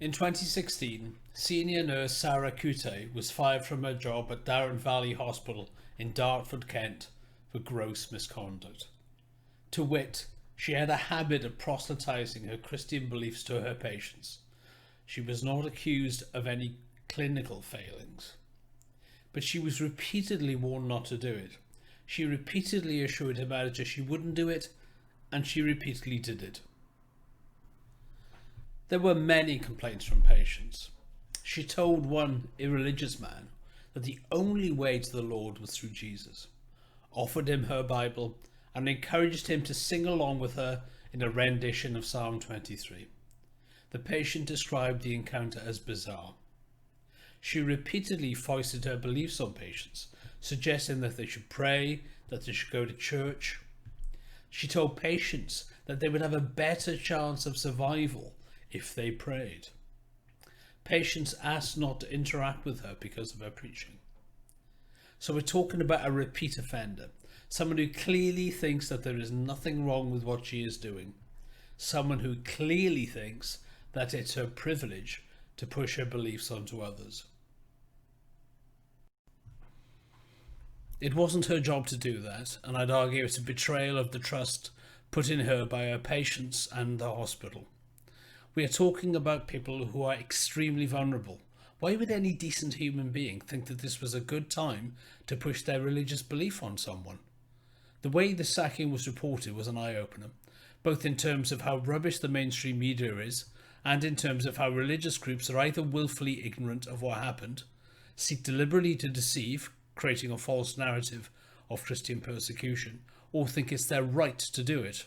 In 2016, senior nurse Sarah Kuteh was fired from her job at Darren Valley Hospital in Dartford, Kent for gross misconduct. To wit, she had a habit of proselytizing her Christian beliefs to her patients. She was not accused of any clinical failings, but she was repeatedly warned not to do it. She repeatedly assured her manager she wouldn't do it, and she repeatedly did it. There were many complaints from patients. She told one irreligious man that the only way to the Lord was through Jesus, offered him her Bible, and encouraged him to sing along with her in a rendition of Psalm 23. The patient described the encounter as bizarre. She repeatedly foisted her beliefs on patients, suggesting that they should pray, that they should go to church. She told patients that they would have a better chance of survival if they prayed. Patients asked not to interact with her because of her preaching. So we're talking about a repeat offender, someone who clearly thinks that there is nothing wrong with what she is doing, someone who clearly thinks that it's her privilege to push her beliefs onto others. It wasn't her job to do that, and I'd argue it's a betrayal of the trust put in her by her patients and the hospital. We are talking about people who are extremely vulnerable. Why would any decent human being think that this was a good time to push their religious belief on someone? The way the sacking was reported was an eye-opener, both in terms of how rubbish the mainstream media is, and in terms of how religious groups are either willfully ignorant of what happened, seek deliberately to deceive, creating a false narrative of Christian persecution, or think it's their right to do it.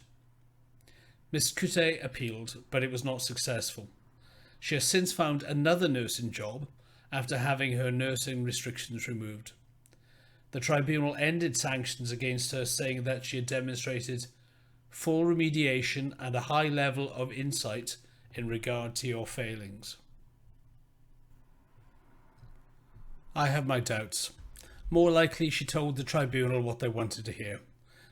Miss Kuteh appealed, but it was not successful. She has since found another nursing job after having her nursing restrictions removed. The tribunal ended sanctions against her, saying that she had demonstrated full remediation and a high level of insight in regard to your failings. I have my doubts. More likely she told the tribunal what they wanted to hear.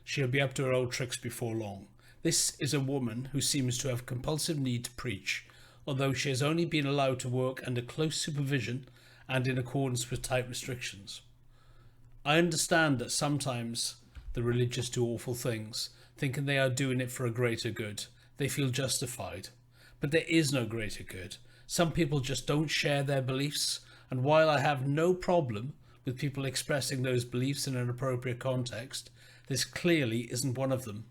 She'll be up to her old tricks before long. This is a woman who seems to have compulsive need to preach, although she has only been allowed to work under close supervision and in accordance with tight restrictions. I understand that sometimes the religious do awful things, thinking they are doing it for a greater good. They feel justified. But there is no greater good. Some people just don't share their beliefs, and while I have no problem with people expressing those beliefs in an appropriate context, this clearly isn't one of them.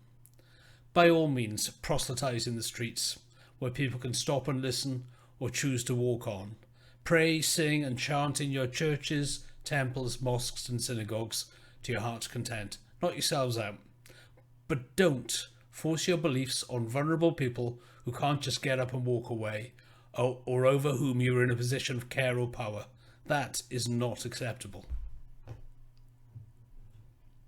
By all means, proselytise in the streets, where people can stop and listen or choose to walk on. Pray, sing and chant in your churches, temples, mosques and synagogues to your heart's content. Knock yourselves out. But don't force your beliefs on vulnerable people who can't just get up and walk away, or over whom you are in a position of care or power. That is not acceptable.